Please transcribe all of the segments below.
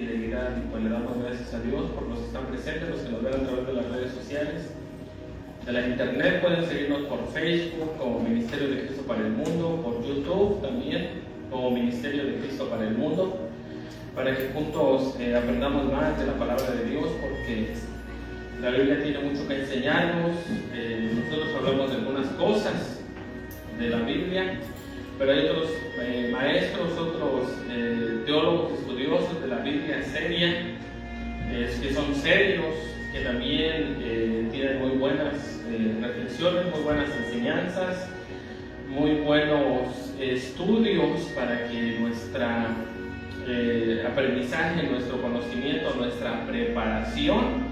fidelidad, y pues le damos gracias a Dios por los que están presentes, los que nos ven a través de las redes sociales, de la internet. Pueden seguirnos por Facebook como Ministerio de Cristo para el Mundo, por YouTube también como Ministerio de Cristo para el Mundo, para que juntos aprendamos más de la palabra de Dios, porque la Biblia tiene mucho que enseñarnos. Nosotros hablamos de algunas cosas de la Biblia, pero hay otros maestros, otros teólogos, estudiosos de la Biblia seria, que son serios, que también tienen muy buenas reflexiones, muy buenas enseñanzas, muy buenos estudios para que nuestro aprendizaje, nuestro conocimiento, nuestra preparación,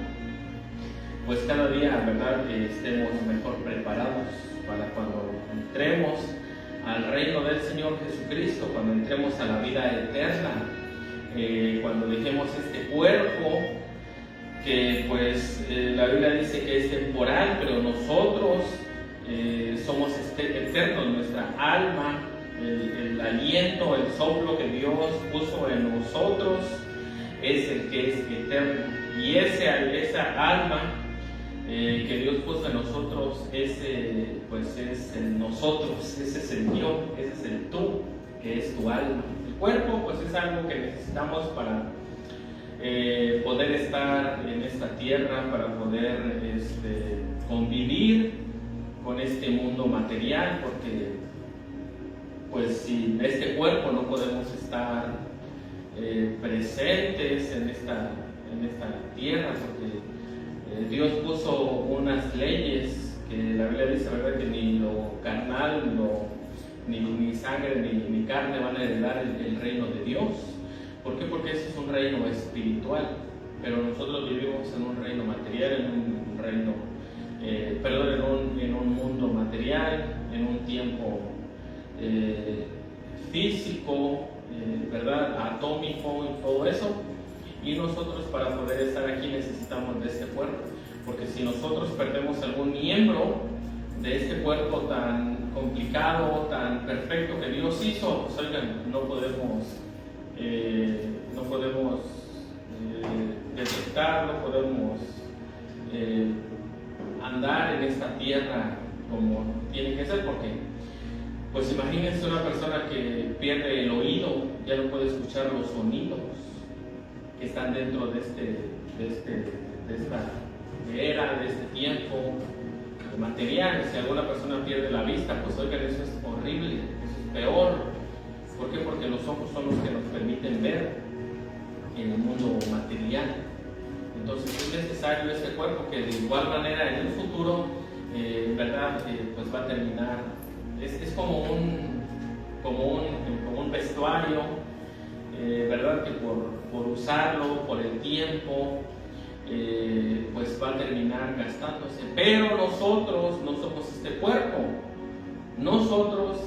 pues cada día, ¿verdad?, estemos mejor preparados para cuando entremos al reino del Señor Jesucristo, cuando entremos a la vida eterna, cuando dejemos este cuerpo que pues la Biblia dice que es temporal, pero nosotros somos eternos. Nuestra alma, el aliento, el soplo que Dios puso en nosotros es el que es eterno, y esa alma que Dios puso en nosotros, pues es el nosotros, ese es el yo, ese es el tú, que es tu alma. El cuerpo pues es algo que necesitamos para poder estar en esta tierra, para poder convivir con este mundo material, porque pues sin este cuerpo no podemos estar presentes en esta tierra, porque Dios puso unas leyes que la Biblia dice, ¿verdad?, que ni lo carnal, ni sangre, ni carne van a heredar el reino de Dios. ¿Por qué? Porque ese es un reino espiritual, pero nosotros vivimos en un reino material, en un mundo material, en un tiempo físico, ¿verdad?, atómico y todo eso. Y nosotros, para poder estar aquí, necesitamos de este cuerpo, porque si nosotros perdemos algún miembro de este cuerpo tan complicado, tan perfecto que Dios hizo, pues oigan, no podemos detectar, no podemos andar en esta tierra como tiene que ser, porque pues imagínense una persona que pierde el oído, ya no puede escuchar los sonidos que están dentro de esta era, de este tiempo material. Si alguna persona pierde la vista, pues oigan, eso es horrible, eso es peor. ¿Por qué? Porque los ojos son los que nos permiten ver en el mundo material. Entonces es necesario este cuerpo, que de igual manera en el futuro, ¿verdad?, pues va a terminar. Es como un vestuario, ¿verdad?, que por usarlo, por el tiempo, pues va a terminar gastándose. Pero nosotros no somos este cuerpo. Nosotros,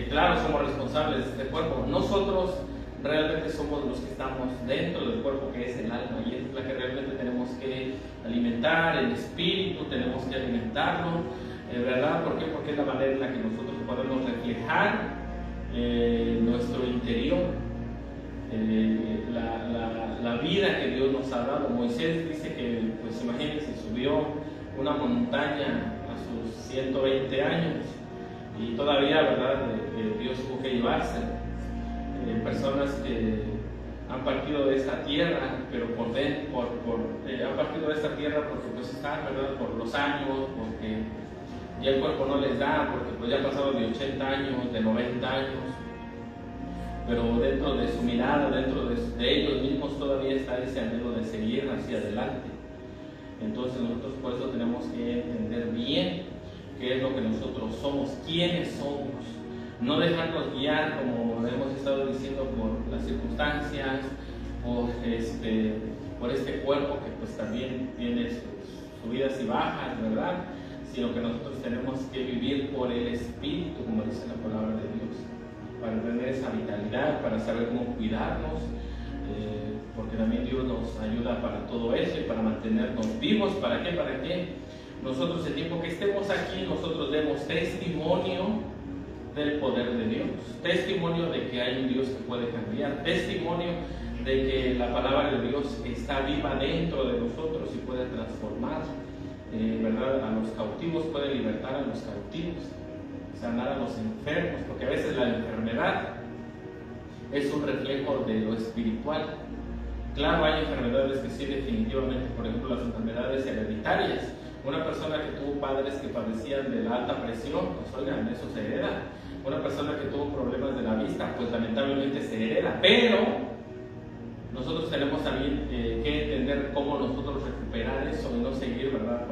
claro, somos responsables de este cuerpo. Nosotros realmente somos los que estamos dentro del cuerpo, que es el alma, y es la que realmente tenemos que alimentar. El espíritu tenemos que alimentarlo, ¿verdad? ¿Por qué? Porque es la manera en la que nosotros podemos reflejar nuestro interior. La vida que Dios nos ha dado. Moisés dice que, pues imagínense, subió una montaña a sus 120 años y todavía, ¿verdad?, Dios tuvo que llevarse. Personas que han partido de esta tierra, pero han partido de esta tierra porque pues están, ¿verdad?, por los años, porque ya el cuerpo no les da, porque pues ya han pasado de 80 años, de 90 años. Pero dentro de su mirada, dentro de ellos mismos, todavía está ese anhelo de seguir hacia adelante. Entonces nosotros por eso tenemos que entender bien qué es lo que nosotros somos, quiénes somos. No dejarnos guiar, como hemos estado diciendo, por las circunstancias, por este cuerpo que pues también tiene sus subidas y bajas, ¿verdad? Sino que nosotros tenemos que vivir por el Espíritu, como dice la palabra de Dios, para tener esa vitalidad, para saber cómo cuidarnos, porque también Dios nos ayuda para todo eso y para mantenernos vivos. ¿Para qué? Para que nosotros, el tiempo que estemos aquí, nosotros demos testimonio del poder de Dios, testimonio de que hay un Dios que puede cambiar, testimonio de que la palabra de Dios está viva dentro de nosotros y puede transformar, ¿verdad?, a los cautivos, puede libertar a los cautivos, sanar a los enfermos, porque a veces la enfermedad es un reflejo de lo espiritual. Claro, hay enfermedades que sí, definitivamente, por ejemplo, las enfermedades hereditarias. Una persona que tuvo padres que padecían de la alta presión, pues oigan, eso se hereda. Una persona que tuvo problemas de la vista, pues lamentablemente se hereda. Pero nosotros tenemos también que entender cómo nosotros recuperar eso y no seguir, ¿verdad?,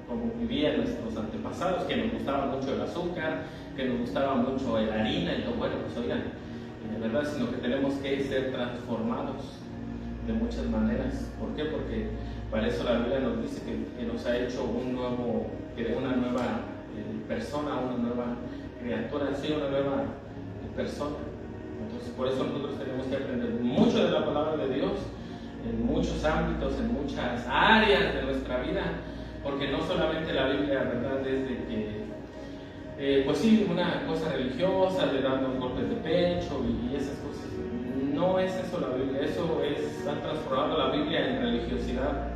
como vivían nuestros antepasados, que nos gustaba mucho el azúcar, que nos gustaba mucho la harina y todo. Bueno, pues oigan, ¿verdad?, sino que tenemos que ser transformados de muchas maneras. ¿Por qué? Porque para eso la Biblia nos dice que nos ha hecho una nueva persona, una nueva criatura, sí, una nueva persona. Entonces, por eso nosotros tenemos que aprender mucho de la palabra de Dios, en muchos ámbitos, en muchas áreas de nuestra vida, porque no solamente la Biblia, ¿verdad?, es de que, pues sí, una cosa religiosa, de darnos golpes de pecho y esas cosas. No es eso la Biblia, eso está transformando la Biblia en religiosidad.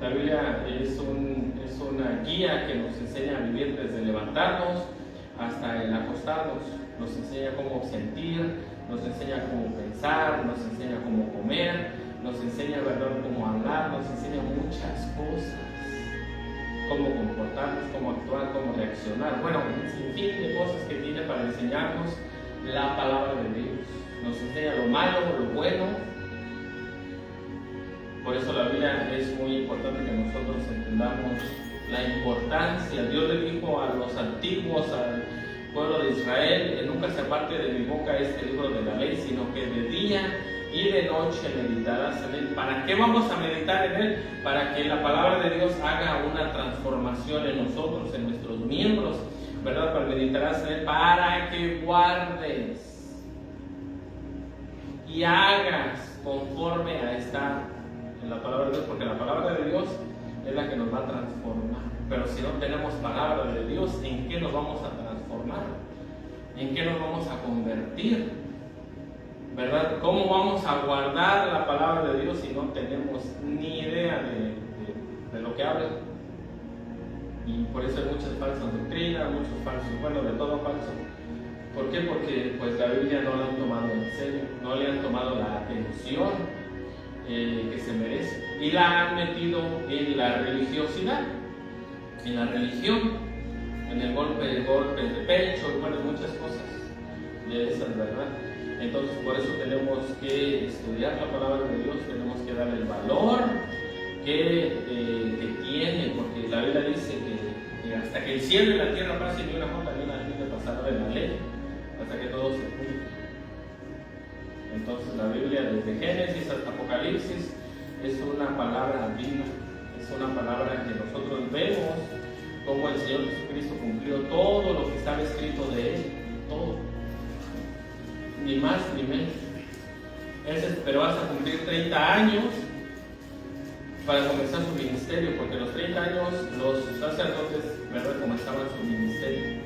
La Biblia es una guía que nos enseña a vivir desde levantarnos hasta el acostarnos. Nos enseña cómo sentir, nos enseña cómo pensar, nos enseña cómo comer, nos enseña, ¿verdad?, cómo hablar, nos enseña muchas cosas. Cómo comportarnos, cómo actuar, cómo reaccionar. Bueno, un sinfín de cosas que tiene para enseñarnos la palabra de Dios. Nos enseña lo malo, lo bueno. Por eso la Biblia es muy importante que nosotros entendamos la importancia. Dios le dijo a los antiguos, al pueblo de Israel, nunca se aparte de mi boca este libro de la ley, sino que de día y de noche meditarás en él. ¿Para qué vamos a meditar en él? Para que la palabra de Dios haga una transformación en nosotros, en nuestros miembros, ¿verdad? Para meditarás en él, para que guardes y hagas conforme a estar en la palabra de Dios, porque la palabra de Dios es la que nos va a transformar. Pero si no tenemos palabra de Dios, ¿en qué nos vamos a transformar? ¿En qué nos vamos a convertir? ¿Verdad? ¿Cómo vamos a guardar la palabra de Dios si no tenemos ni idea de lo que habla? Y por eso hay muchas falsas doctrinas, muchos falsos, bueno, de todo falso. ¿Por qué? Porque pues la Biblia no la han tomado en serio, no le han tomado la atención que se merece y la han metido en la religiosidad, en la religión, en el golpe de pecho, y bueno, muchas cosas de esas, ¿verdad? Entonces, por eso tenemos que estudiar la palabra de Dios, tenemos que darle el valor que tiene, porque la Biblia dice que hasta que el cielo y la tierra pasen, ni una jota ni una línea pasará de la ley, hasta que todo se cumpla. Entonces, la Biblia, desde Génesis hasta Apocalipsis, es una palabra viva, es una palabra que nosotros vemos cómo el Señor Jesucristo cumplió todo lo que estaba escrito de Él, todo. Ni más ni menos. Él se esperó hasta cumplir 30 años para comenzar su ministerio, porque a los 30 años los sacerdotes, ¿verdad?, comenzaban su ministerio.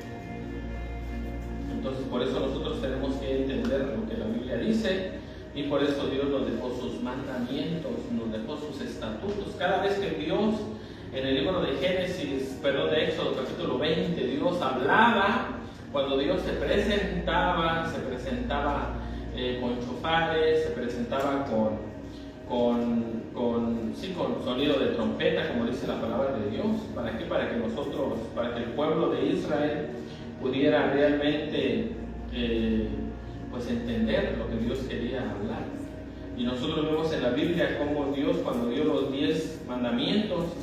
Entonces, por eso nosotros tenemos que entender lo que la Biblia dice, y por eso Dios nos dejó sus mandamientos, nos dejó sus estatutos. Cada vez que Dios, en el libro de de Éxodo capítulo 20, Dios hablaba. Cuando Dios se presentaba con chofares, se presentaba con sonido de trompeta, como dice la palabra de Dios. ¿Para qué? Para que el pueblo de Israel pudiera realmente pues entender lo que Dios quería hablar. Y nosotros vemos en la Biblia cómo Dios, cuando dio los 10 mandamientos,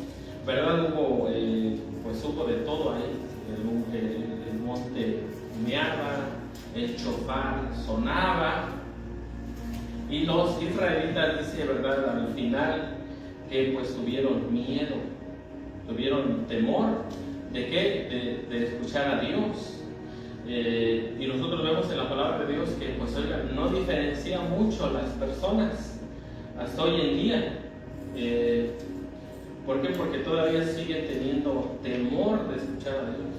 ¿verdad?, hubo de todo ahí. El monte humeaba, el chofar sonaba, y los israelitas, dice, ¿verdad?, al final, que pues tuvieron miedo, tuvieron temor. ¿De qué? De escuchar a Dios. Y nosotros vemos en la palabra de Dios que, pues, oigan, no diferencia mucho las personas hasta hoy en día. ¿Por qué? Porque todavía siguen teniendo temor de escuchar a Dios.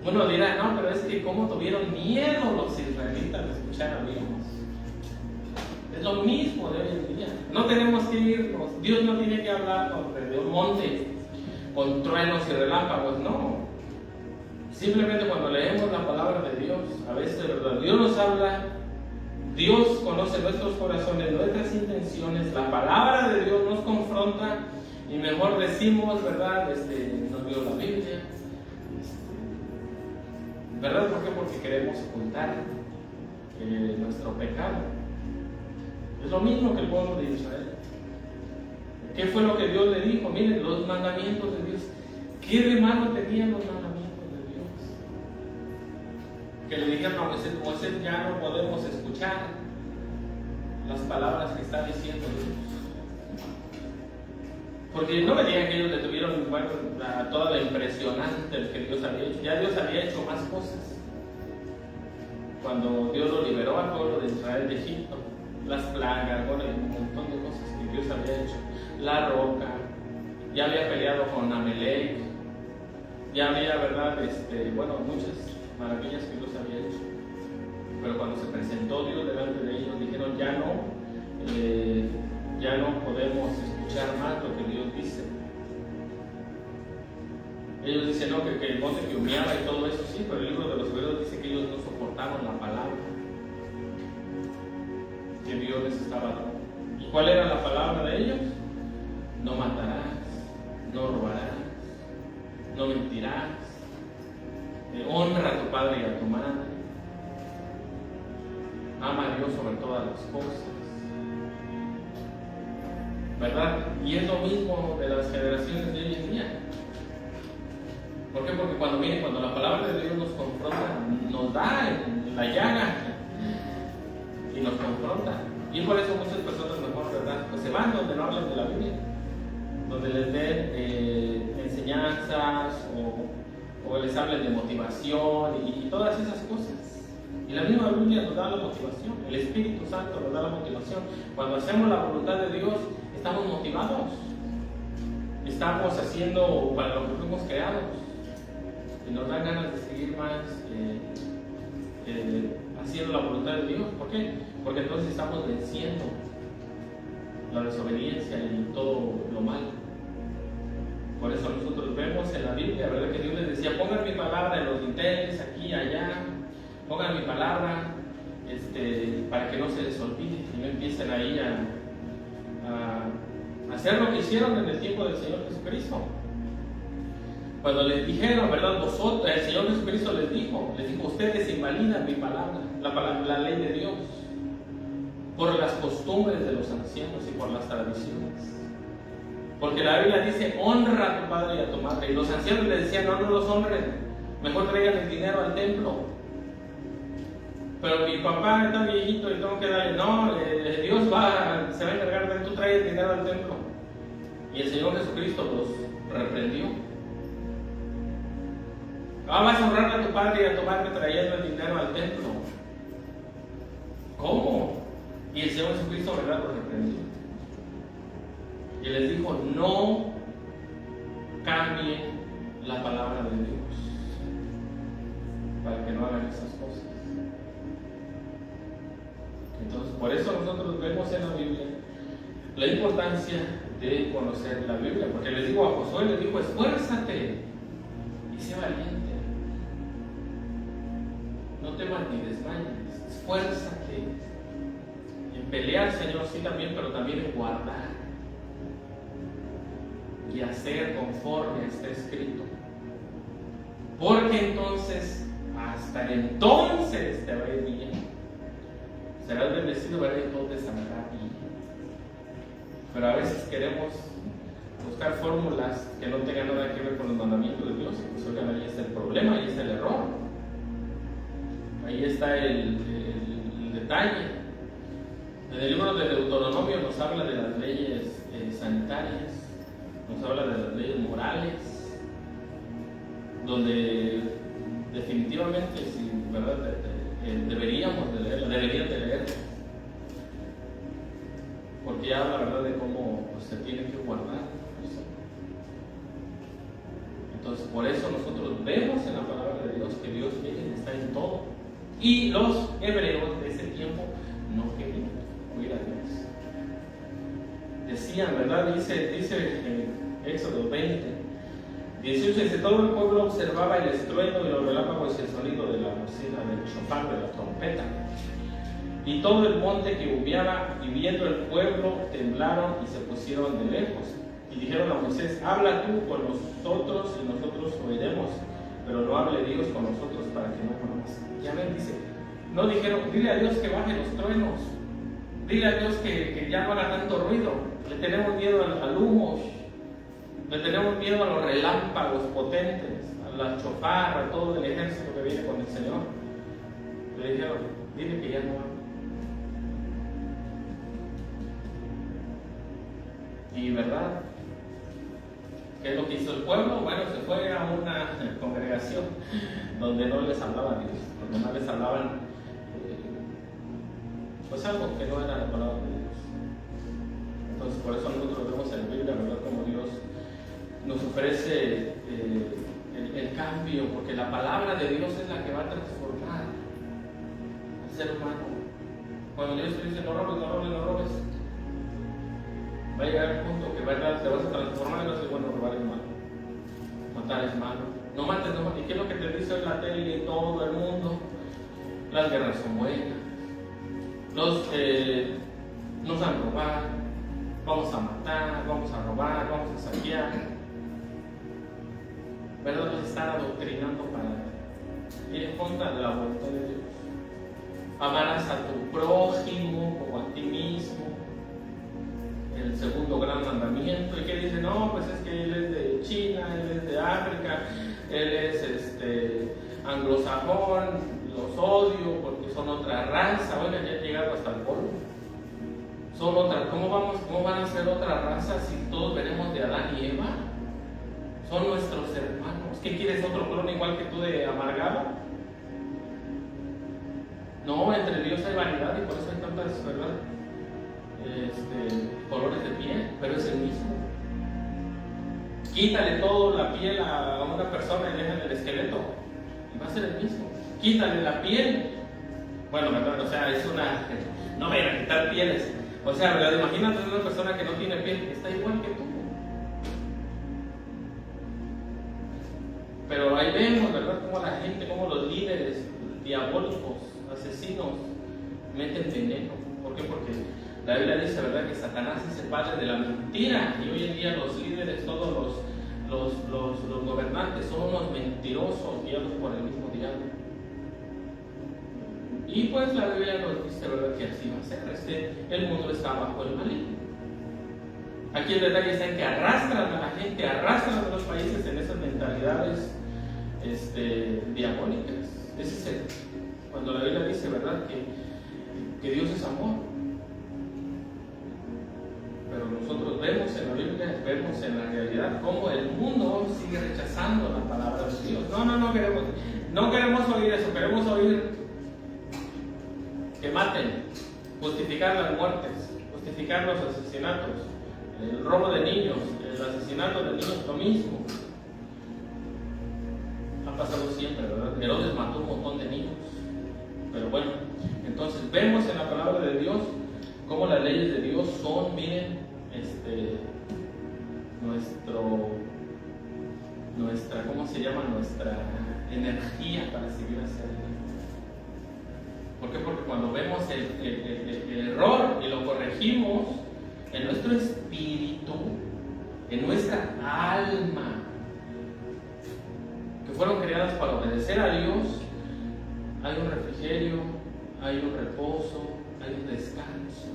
Uno dirá, no, pero es que cómo tuvieron miedo los israelitas de escuchar a Dios. Es lo mismo de hoy en día. No tenemos que irnos, Dios no tiene que hablarnos de un monte con truenos y relámpagos, no. Simplemente cuando leemos la palabra de Dios, a veces, ¿verdad? Dios nos habla, Dios conoce nuestros corazones, nuestras intenciones, la palabra de Dios nos confronta y mejor decimos, ¿verdad? Nos dio la Biblia. ¿Verdad? ¿Por qué? Porque queremos ocultar nuestro pecado. Es lo mismo que el pueblo de Israel. ¿Qué fue lo que Dios le dijo? Miren, los mandamientos de Dios. ¿Qué de malo tenían los mandamientos de Dios? Que le dijeron a Moisés, ya no podemos escuchar las palabras que está diciendo Dios. Porque no me digan que ellos le tuvieron, bueno, toda la impresionante que Dios había hecho. Ya Dios había hecho más cosas. Cuando Dios lo liberó al pueblo de Israel de Egipto, las plagas, bueno, un montón de cosas que Dios había hecho. La roca, ya había peleado con Amalek, ya había, ¿verdad? Bueno, muchas maravillas que Dios había hecho. Pero cuando se presentó Dios delante de ellos, dijeron, ya no podemos escuchar más lo que Dios dice. Ellos dicen, no, que el monte que humeaba y todo eso, sí, pero el libro de los Hebreos dice que ellos no soportaron la palabra que Dios les estaba dando. ¿Y cuál era la palabra de ellos? No matarás, no robarás, no mentirás, honra a tu padre y a tu madre, ama a Dios sobre todas las cosas. ¿Verdad? Y es lo mismo de las generaciones de hoy en día. ¿Por qué? Porque cuando la palabra de Dios nos confronta, nos da en la llaga y nos confronta. Y por eso muchas personas mejor, ¿verdad? Pues se van donde no hablan de la Biblia, donde les den enseñanzas o les hablen de motivación y todas esas cosas. Y la misma Biblia nos da la motivación, el Espíritu Santo nos da la motivación. Cuando hacemos la voluntad de Dios, estamos motivados, estamos haciendo para lo que fuimos creados y nos dan ganas de seguir más haciendo la voluntad de Dios. ¿Por qué? Porque entonces estamos venciendo la desobediencia y todo lo malo. Por eso nosotros vemos en la Biblia, ¿verdad? Que Dios les decía, pongan mi palabra en los dinteles, aquí, allá, pongan mi palabra para que no se les olvide y no empiecen ahí a hacer lo que hicieron en el tiempo del Señor Jesucristo. Cuando les dijeron, ¿verdad? Vosotros, el Señor Jesucristo les dijo, ustedes invalidan mi palabra, la ley de Dios, por las costumbres de los ancianos y por las tradiciones. Porque la Biblia dice, honra a tu padre y a tu madre. Y los ancianos les decían, no los honren, mejor traigan el dinero al templo. Pero mi papá está viejito y tengo que darle, no, Dios se va a encargar de tú traes el dinero al templo. Y el Señor Jesucristo los reprendió. Vas a honrar a tu padre y a tu madre trayendo el dinero al templo. ¿Cómo? Y el Señor Jesucristo, ¿verdad?, los reprendió. Y les dijo, no cambien la palabra de Dios para que no hagan esas cosas. Entonces, por eso nosotros vemos en la Biblia la importancia de conocer la Biblia, porque les digo a Josué, les dijo, esfuérzate y sé valiente. No temas ni desmayes, esfuérzate en pelear, Señor, sí también, pero también en guardar y hacer conforme está escrito. Porque entonces, hasta entonces te va a ir bien. Serás bendecido, verás y todo te saldrá bien. Pero a veces queremos buscar fórmulas que no tengan nada que ver con los mandamientos de Dios. Y pues obviamente ahí está el problema, ahí está el error. Ahí está el detalle. En el libro de Deuteronomio nos habla de las leyes sanitarias, nos habla de las leyes morales, donde definitivamente, si, ¿verdad?, deberíamos de leerla, deberían de leerla, porque ya habla, ¿verdad?, de cómo pues, se tiene que guardar. Entonces, por eso nosotros vemos en la palabra de Dios que Dios, miren, está en todo. Y los hebreos de ese tiempo no querían oír a Dios. Decían, ¿verdad? Dice en Éxodo 20, 18, dice: todo el pueblo observaba el estruendo de los relámpagos y el sonido de la bocina, del shofar, de la trompeta. Y todo el monte que humeaba, y viendo el pueblo, temblaron y se pusieron de lejos. Y dijeron a Moisés: habla tú con nosotros y nosotros oiremos, pero no hable Dios con nosotros para que no moramos. Ya ven, dice, no dijeron, dile a Dios que baje los truenos, dile a Dios que ya no haga tanto ruido. Le tenemos miedo al humo, le tenemos miedo a los relámpagos potentes, a la chofar, a todo el ejército que viene con el Señor. Le dijeron, dile que ya no hable. Y verdad, ¿qué es lo que hizo el pueblo? Bueno, se fue a una congregación donde no les hablaba a Dios, donde no les hablaban pues algo que no era la palabra de Dios. Entonces por eso nosotros vemos en la Biblia, ¿verdad?, como Dios nos ofrece el cambio, porque la palabra de Dios es la que va a transformar al ser humano. Cuando Dios te dice no robes, no robes, no robes, va a llegar un punto que ¿verdad?, te vas a transformar y vas a decir, bueno, robar es malo, matar es malo, no mates, no mates. ¿Y qué es lo que te dice en la tele y todo el mundo? Las guerras son buenas, los nos van a robar, vamos a matar, vamos a robar, vamos a saquear. ¿Verdad? Nos están adoctrinando para ir en contra de la voluntad de Dios. Amarás a tu prójimo como a ti mismo. El segundo gran mandamiento. ¿Y qué dice? No, pues es que él es de China, él es de África, él es anglosajón, los odio porque son otra raza. Oigan, ya han llegado hasta el polvo. Son otra. ¿Cómo van a ser otra raza si todos venimos de Adán y Eva? Son nuestros hermanos. ¿Qué quieres, otro clon igual que tú de amargado? No, entre Dios hay variedad y por eso hay tantas, ¿verdad?, colores de piel, pero es el mismo. Quítale toda la piel a una persona y déjale el esqueleto y va a ser el mismo. Quítale la piel, bueno, ¿verdad? O sea, es una, no me vayan a quitar pieles, o sea, ¿verdad? Imagínate una persona que no tiene piel, está igual que tú. Pero ahí vemos, ¿verdad?, cómo la gente, cómo los líderes diabólicos, asesinos, meten veneno. ¿Por qué? Porque la Biblia dice, ¿verdad?, que Satanás es el padre de la mentira, y hoy en día los líderes, todos los gobernantes son unos mentirosos guiados por el mismo diablo. Y pues la Biblia nos dice, ¿verdad?, que así va a ser. El mundo está bajo el maligno. Aquí el detalle está en que arrastran a la gente, arrastran a los países en esas mentalidades diabólicas. Ese es cuando la Biblia dice, ¿verdad?, que Dios es amor. Pero nosotros vemos en la Biblia, vemos en la realidad cómo el mundo sigue rechazando la palabra de Dios. No queremos oír eso, queremos oír que maten, justificar las muertes, justificar los asesinatos, el robo de niños, el asesinato de niños, lo mismo. Ha pasado siempre, ¿verdad? Herodes mató un montón de niños. Pero bueno, entonces vemos en la palabra de Dios cómo las leyes de Dios son, miren, nuestra, ¿cómo se llama? Nuestra energía para seguir hacia adelante. ¿Por qué? Porque cuando vemos el error y lo corregimos en nuestro espíritu, en nuestra alma, que fueron creadas para obedecer a Dios, hay un refrigerio, hay un reposo, hay un descanso.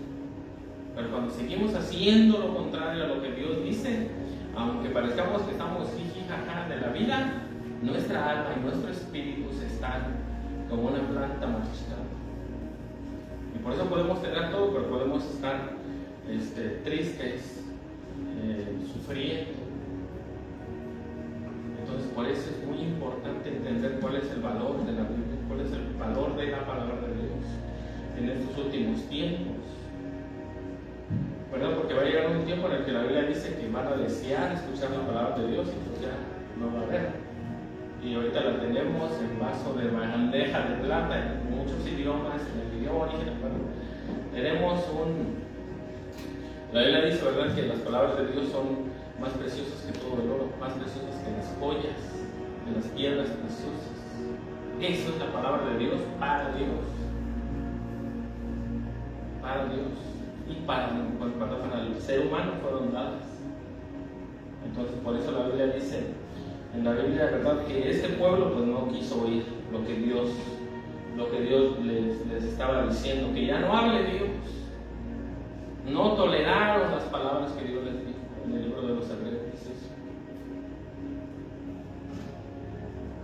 Pero cuando seguimos haciendo lo contrario a lo que Dios dice, aunque parezcamos que estamos jiji jaja de la vida, nuestra alma y nuestro espíritu están como una planta marchitada. Y por eso podemos tener todo, pero podemos estar tristes, sufriendo. Entonces por eso es muy importante entender cuál es el valor de la Biblia, cuál es el valor de la palabra de Dios en estos últimos tiempos, ¿verdad? Porque va a llegar un tiempo en el que la Biblia dice que van a desear escuchar la palabra de Dios y pues ya no va a haber. y ahorita la tenemos en vaso de bandeja de plata en muchos idiomas, en el idioma original. Tenemos la Biblia dice, ¿verdad?, que las palabras de Dios son más preciosas que todo el oro, más preciosas que las joyas, que las piedras preciosas. Eso es la palabra de Dios para Dios. Para Dios. Y para el ser humano fueron dadas. Entonces, por eso la Biblia dice, en la Biblia, ¿verdad?, que este pueblo pues no quiso oír lo que Dios les estaba diciendo, que ya no hable Dios. No toleraron las palabras que Dios les dijo. En el libro de los Hebreos dice eso.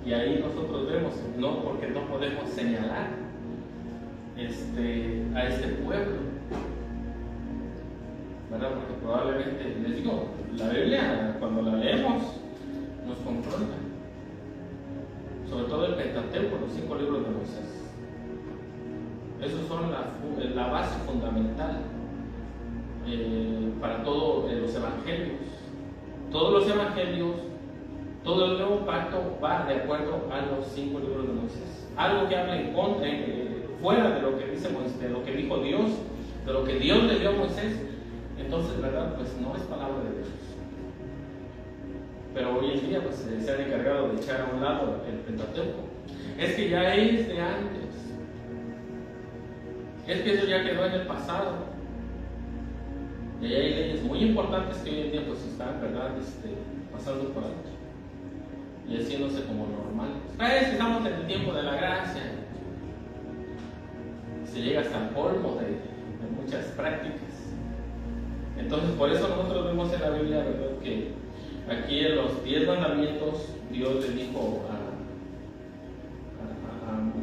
Y ahí nosotros vemos, no, porque no podemos señalar a este pueblo, ¿verdad? Porque probablemente, les digo, la Biblia, cuando la leemos, nos confronta. Sobre todo el Pentateuco, los 5 libros de Moisés. Esos son la base fundamental para todos los evangelios. Todos los evangelios, todo el nuevo pacto va de acuerdo a los 5 libros de Moisés. Algo que habla en contra, fuera de lo que dice Moisés, de lo que dijo Dios, de lo que Dios le dio a Moisés, entonces, ¿verdad?, pues no es palabra de Dios. Pero hoy en día pues se han encargado de echar a un lado el Pentateuco. Es que ya es de antes. Es que eso ya quedó en el pasado. Y hay leyes muy importantes que hoy en día pues están, ¿verdad?, pasando por alto y haciéndose como normales. Es que estamos en el tiempo de la gracia. Se llega hasta el colmo de muchas prácticas. Entonces, por eso nosotros vemos en la Biblia, ¿verdad?, que aquí en los 10 mandamientos Dios le dijo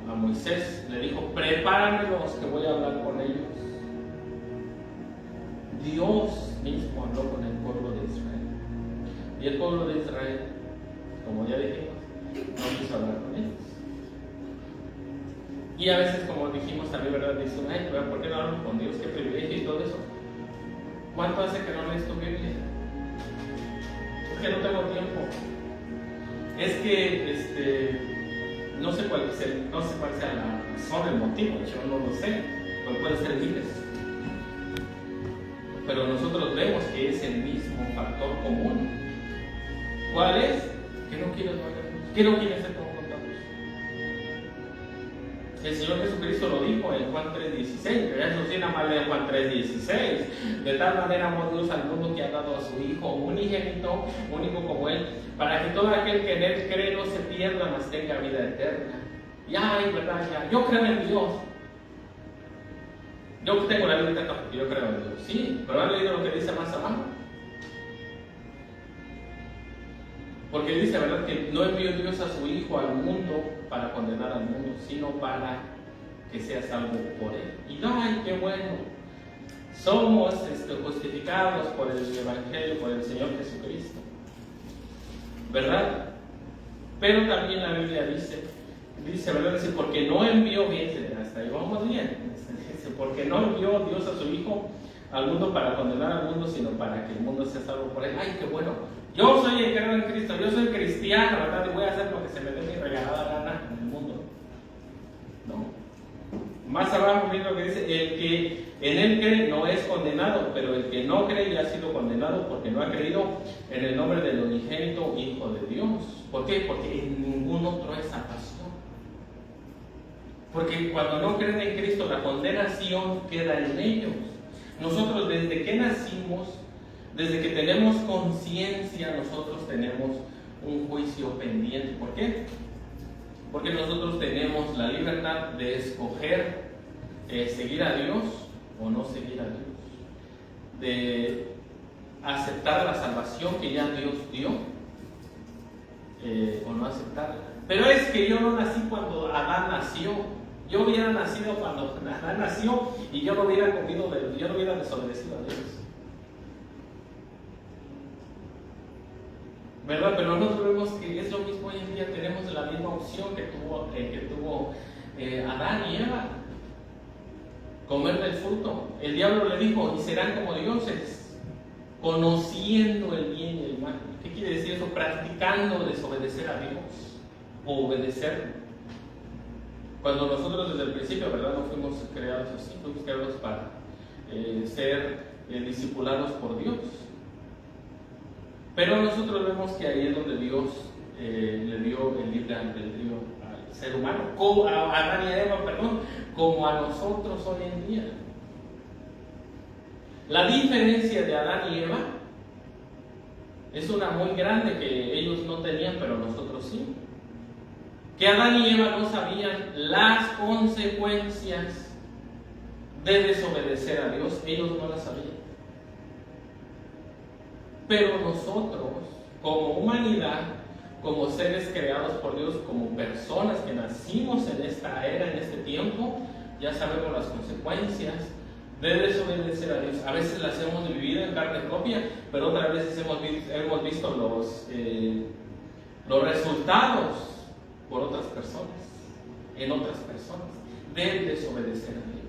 a Moisés, le dijo, prepáramelos que voy a hablar con ellos. Dios mismo habló con el pueblo de Israel. Y el pueblo de Israel, como ya dijimos, no quiso hablar con ellos. Y a veces, como dijimos también, ¿verdad?, dicen, ay, ¿por qué no hablan con Dios? Qué privilegio y todo eso. ¿Cuánto hace que no lees tu Biblia? Es que no tengo tiempo. Es que no sé cuál sea la razón, el motivo, yo no lo sé, pero puede ser miles. Pero nosotros vemos que es el mismo factor común. ¿Cuál es? Que no quieres valer, que no quieres ser confrontados. El Señor Jesucristo lo dijo en Juan 3:16, eso sí, nada más lee Juan 3:16. De tal manera amó Dios al mundo que ha dado a su Hijo unigénito, único como Él, para que todo aquel que en Él cree no se pierda, mas tenga vida eterna. Y ay, verdad, ya, yo creo en Dios. Yo tengo la vida eterna porque yo creo en Dios. Sí, pero han leído lo que dice más abajo. Porque dice, ¿verdad?, que no envió Dios a su Hijo al mundo para condenar al mundo, sino para que sea salvo por Él. Y ¡ay, qué bueno! Somos justificados por el Evangelio, por el Señor Jesucristo, ¿verdad? Pero también la Biblia dice, ¿verdad?, dice, porque no envió, bien, hasta ahí vamos bien, dice, porque no envió Dios a su Hijo al mundo para condenar al mundo, sino para que el mundo sea salvo por Él. ¡Ay, qué bueno! Yo soy el que creo en Cristo, yo soy cristiano, ¿verdad?, y voy a hacer lo que se me dé mi regalada gana en el mundo. No. Más abajo, miren lo que dice, el que en Él cree no es condenado, pero el que no cree ya ha sido condenado porque no ha creído en el nombre del unigénito Hijo de Dios. ¿Por qué? Porque en ningún otro es salvación. Porque cuando no creen en Cristo, la condenación queda en ellos. Nosotros desde que nacimos, desde que tenemos conciencia, nosotros tenemos un juicio pendiente. ¿Por qué? Porque nosotros tenemos la libertad de escoger seguir a Dios o no seguir a Dios, de aceptar la salvación que ya Dios dio o no aceptarla. Pero es que yo no nací cuando Adán nació. Yo hubiera nacido cuando Adán nació y yo no hubiera yo no hubiera desobedecido a Dios, ¿verdad? Pero nosotros vemos que es lo mismo hoy en día. Tenemos la misma opción que tuvo Adán y Eva, comer del fruto. El diablo le dijo, y serán como dioses, conociendo el bien y el mal. ¿Qué quiere decir eso? Practicando desobedecer a Dios. o obedecerlo. Cuando nosotros desde el principio, ¿verdad?, no fuimos creados así, fuimos creados para ser discipulados por Dios. Pero nosotros vemos que ahí es donde Dios le dio el libre albedrío al ser humano, como a Adán y a Eva, como a nosotros hoy en día. La diferencia de Adán y Eva es una muy grande que ellos no tenían, pero nosotros sí. Que Adán y Eva no sabían las consecuencias de desobedecer a Dios, ellos no las sabían. Pero nosotros, como humanidad, como seres creados por Dios, como personas que nacimos en esta era, en este tiempo, ya sabemos las consecuencias de desobedecer a Dios. A veces las hemos vivido en carne propia, pero otras veces hemos visto los resultados por otras personas, en otras personas, de desobedecer a Dios.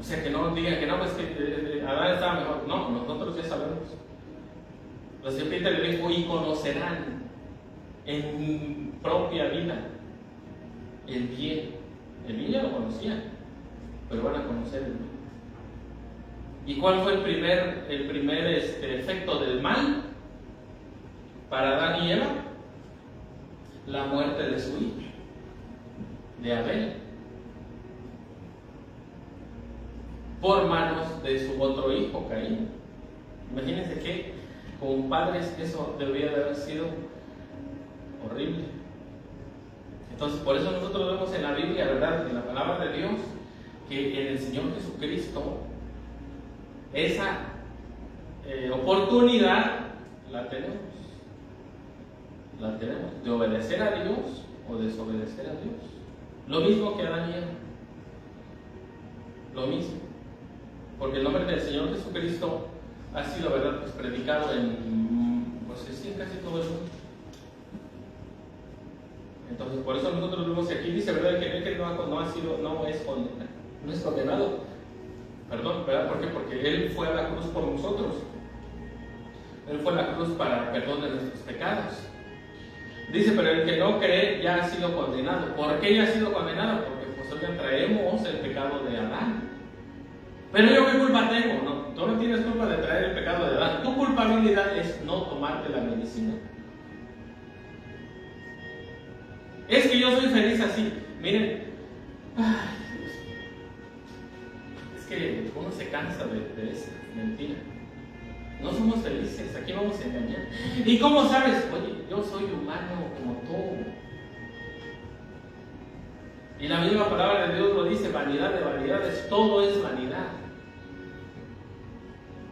O sea, que no digan que no, pues que Adán estaba mejor. No, nosotros ya sabemos. La serpiente le dijo: y conocerán en propia vida el bien. El bien ya lo conocían, pero van a conocer el bien. ¿Y cuál fue el primer efecto del mal para Adán y Eva? La muerte de su hijo, de Abel, por manos de su otro hijo, Caín. Imagínense que como padres eso debería de haber sido horrible. Entonces, por eso nosotros vemos en la Biblia, ¿verdad?, en la palabra de Dios, que en el Señor Jesucristo esa oportunidad la tenemos. La tenemos, de obedecer a Dios o desobedecer a Dios. Lo mismo que Adán y Eva. Lo mismo. Porque el nombre del Señor Jesucristo ha sido, ¿verdad?, pues predicado en, pues sí, casi todo el mundo. Entonces, por eso nosotros vemos que aquí dice, ¿verdad?, que no es condenado. Perdón, ¿verdad? ¿Por qué? Porque Él fue a la cruz por nosotros. Él fue a la cruz para perdón de nuestros pecados. Dice, pero el que no cree ya ha sido condenado. ¿Por qué ya ha sido condenado? Porque pues hoy traemos el pecado de Adán. Pero yo, ¿qué culpa tengo? No, tú no tienes culpa de traer el pecado de Adán. Tu culpabilidad es no tomarte la medicina. Es que yo soy feliz así. Miren, es que uno se cansa de esa mentira. No somos felices, aquí vamos a engañar. ¿Y cómo sabes? Oye, yo soy humano como tú. Y la misma palabra de Dios lo dice: vanidad de vanidades, todo es vanidad.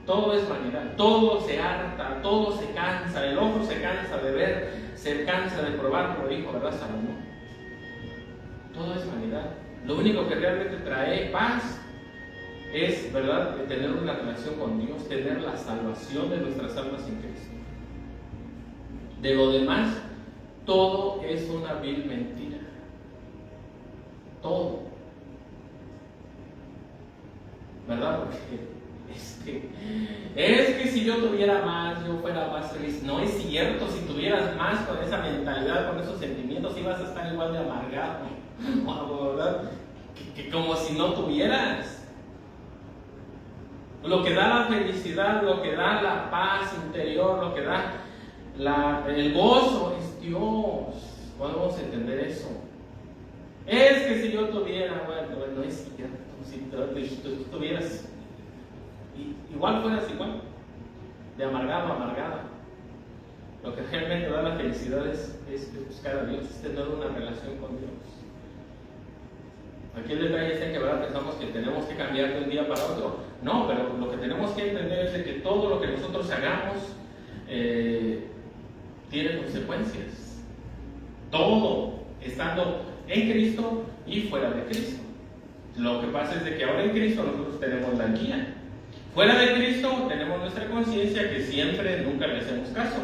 Todo es vanidad, todo se harta, todo se cansa, el ojo se cansa de ver, se cansa de probar, como dijo, ¿verdad, Salomón? Todo es vanidad. Lo único que realmente trae paz es, ¿verdad?, tener una relación con Dios, tener la salvación de nuestras almas en Cristo. De lo demás, todo es una vil mentira. Todo. ¿Verdad? Porque es que si yo tuviera más, yo fuera más feliz. No es cierto. Si tuvieras más, con esa mentalidad, con esos sentimientos, ibas a estar igual de amargado, ¿verdad?, que como si no tuvieras. Lo que da la felicidad, lo que da la paz interior, lo que da el gozo es Dios. ¿Cuándo vamos a entender eso? Es que si yo tuviera, bueno, no es cierto. Si tú tuvieras, igual fueras igual, de amargado a amargada. Lo que realmente da la felicidad es buscar a Dios, es tener una relación con Dios. Aquí el detalle es que, ¿verdad?, pensamos que tenemos que cambiar de un día para otro. No, pero lo que tenemos que entender es de que todo lo que nosotros hagamos tiene consecuencias. Todo, estando en Cristo y fuera de Cristo. Lo que pasa es de que ahora en Cristo nosotros tenemos la guía. Fuera de Cristo tenemos nuestra conciencia que siempre, nunca le hacemos caso.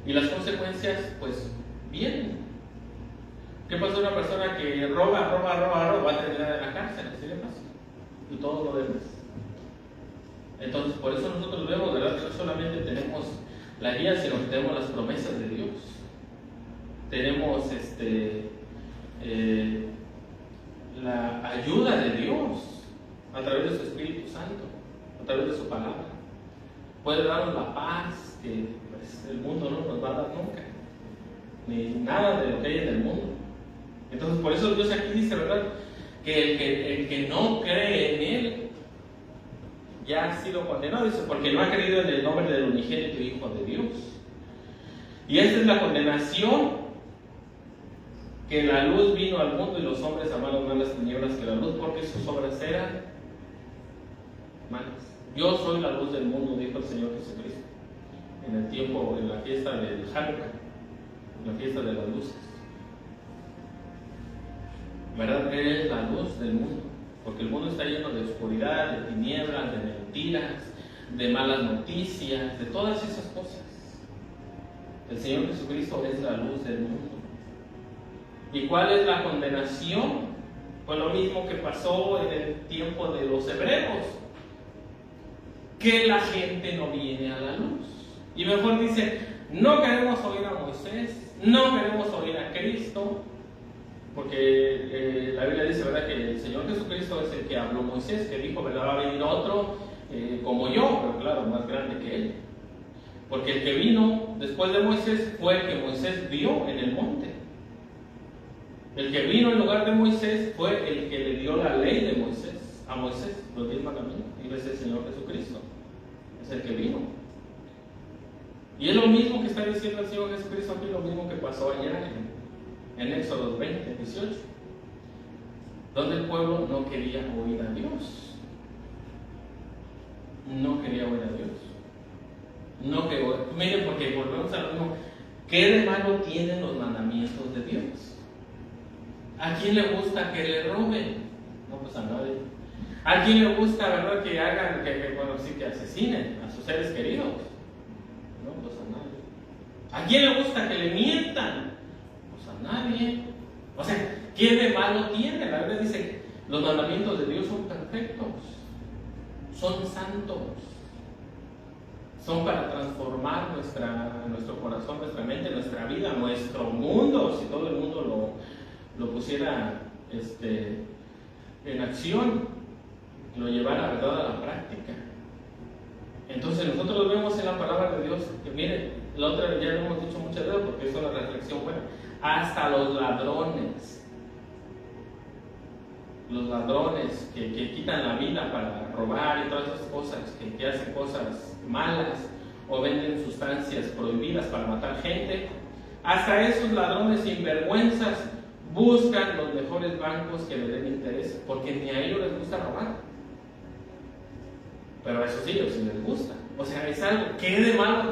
Y las consecuencias, pues, vienen. ¿Qué pasa? Una persona que roba, va a terminar en la cárcel, así le pasa. Y todo lo demás. Entonces, por eso nosotros vemos, ¿verdad?, que no solamente tenemos la guía, sino que tenemos las promesas de Dios. Tenemos la ayuda de Dios a través de su Espíritu Santo, a través de su palabra. Puede darnos la paz que pues, el mundo no nos va a dar nunca, ni nada de lo que hay en el mundo. Entonces, por eso Dios aquí dice, ¿verdad?, que el que no cree en Él ya ha sido condenado, dice, porque no ha creído en el nombre del unigénito Hijo de Dios. Y esta es la condenación, que la luz vino al mundo y los hombres amaron más las tinieblas que la luz, porque sus obras eran malas. Yo soy la luz del mundo, dijo el Señor Jesucristo en el tiempo, en la fiesta del Hanukkah, en la fiesta de las luces. ¿Verdad? Él es la luz del mundo, porque el mundo está lleno de oscuridad, de tinieblas, de mentiras, de malas noticias, de todas esas cosas. El Señor Jesucristo es la luz del mundo. ¿Y cuál es la condenación? Pues lo mismo que pasó en el tiempo de los hebreos, que la gente no viene a la luz. Y mejor dice, no queremos oír a Moisés, no queremos oír a Cristo, porque la Biblia dice, ¿verdad?, que el Señor Jesucristo es el que habló Moisés, que dijo, ¿verdad?, va a venir otro como yo, pero claro, más grande que él. Porque el que vino después de Moisés fue el que Moisés vio en el monte. El que vino en lugar de Moisés fue el que le dio la ley de Moisés, a Moisés, los 10 mandamientos, y es el Señor Jesucristo. Es el que vino. Y es lo mismo que está diciendo el Señor Jesucristo aquí, lo mismo que pasó allá en Éxodo 20, 18, donde el pueblo no quería oír a Dios. No quería oír a Dios. No quería oír. Miren, porque volvemos a lo mismo. ¿Qué de malo tienen los mandamientos de Dios? ¿A quién le gusta que le roben? No, pues a nadie. ¿A quién le gusta, verdad, que hagan, que asesinen a sus seres queridos? No, pues a nadie. ¿A quién le gusta que le mientan? Pues a nadie. O sea, ¿qué de malo tiene? La Biblia dice que los mandamientos de Dios son perfectos, son santos, son para transformar nuestro corazón, nuestra mente, nuestra vida, nuestro mundo. Si todo el mundo lo pusiera en acción, lo llevara, ¿verdad?, a la práctica. Entonces nosotros vemos en la palabra de Dios que, miren, la otra ya lo hemos dicho muchas veces porque es una reflexión buena, hasta los ladrones que quitan la vida para robar y todas esas cosas, que hacen cosas malas o venden sustancias prohibidas para matar gente, hasta esos ladrones sinvergüenzas buscan los mejores bancos que le den interés, porque ni a ellos les gusta robar, pero a esos sí les gusta. O sea, es algo, ¿qué de malo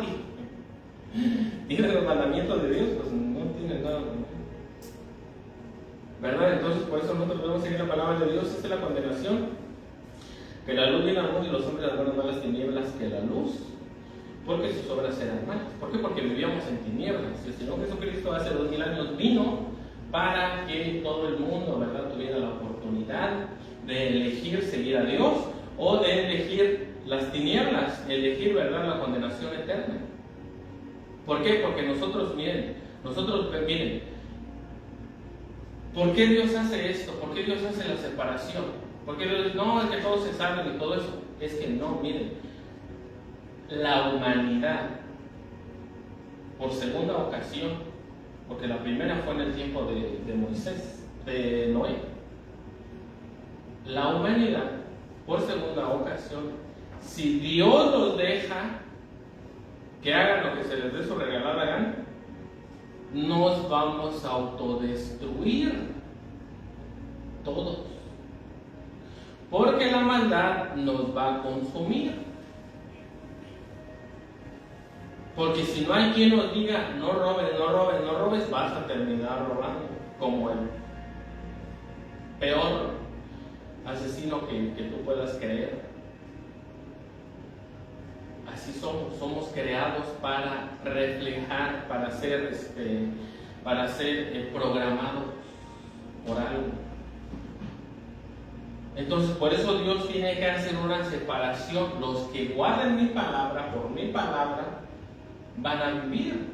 tiene los mandamientos de Dios? Pues no tiene nada, ¿verdad? Entonces, por eso nosotros debemos seguir la palabra de Dios. Esta es la condenación, que la luz viene al mundo y los hombres amaron más las tinieblas que la luz, porque sus obras eran malas. ¿Por qué? Porque vivíamos en tinieblas. El Señor Jesucristo hace 2000 años vino para que todo el mundo, ¿verdad?, tuviera la oportunidad de elegir seguir a Dios o de elegir las tinieblas, elegir, ¿verdad?, la condenación eterna. ¿Por qué? Porque nosotros, miren, ¿por qué Dios hace esto? ¿Por qué Dios hace la separación? ¿Por qué Dios dice, no, es que todos se salven y todo eso? Es que no, miren, la humanidad, por segunda ocasión, porque la primera fue en el tiempo de Moisés, de Noé. La humanidad, por segunda ocasión, si Dios los deja que hagan lo que se les dé su regalada gana, nos vamos a autodestruir todos, porque la maldad nos va a consumir. Porque si no hay quien nos diga, no robes, no robes, no robes, vas a terminar robando como el peor asesino que tú puedas creer. Así somos creados para reflejar, para ser programados por algo. Entonces, por eso Dios tiene que hacer una separación. Los que guarden mi palabra, por mi palabra, van a vivir.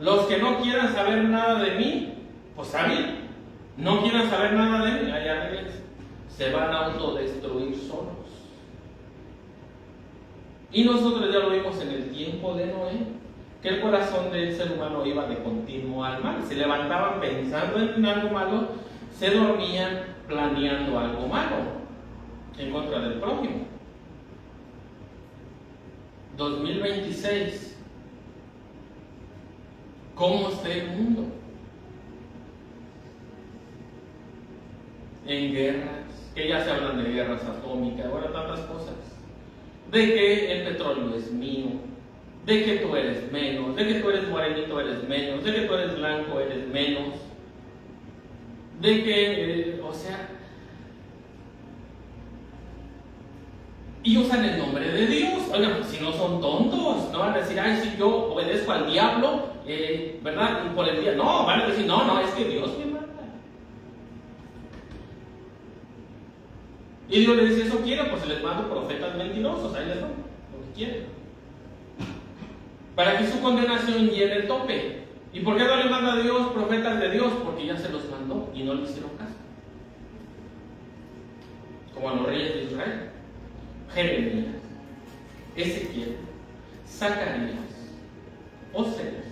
Los que no quieran saber nada de mí, pues está bien, no quieran saber nada de mí, allá se van a autodestruir solos. Y nosotros ya lo vimos en el tiempo de Noé, que el corazón del ser humano iba de continuo al mal. Se levantaban pensando en algo malo, se dormían planeando algo malo en contra del prójimo. 2026. ¿Cómo está el mundo? En guerras, que ya se hablan de guerras atómicas, ahora tantas cosas. De que el petróleo es mío, de que tú eres menos, de que tú eres morenito eres menos, de que tú eres blanco eres menos, de que, y usan el nombre de Dios. Oigan, pues si no son tontos, no van a decir, ay, si yo obedezco al diablo, ¿verdad? Y por el día, no, van a decir, no, es que Dios me manda. Y Dios le dice, eso quieren, pues se les mando profetas mentirosos, ahí les van, lo que quieren. Para que su condenación llene el tope. ¿Y por qué no le manda a Dios profetas de Dios? Porque ya se los mandó y no le hicieron caso. Como a los reyes de Israel. Jeremías, Ezequiel, Zacarías, Oseas,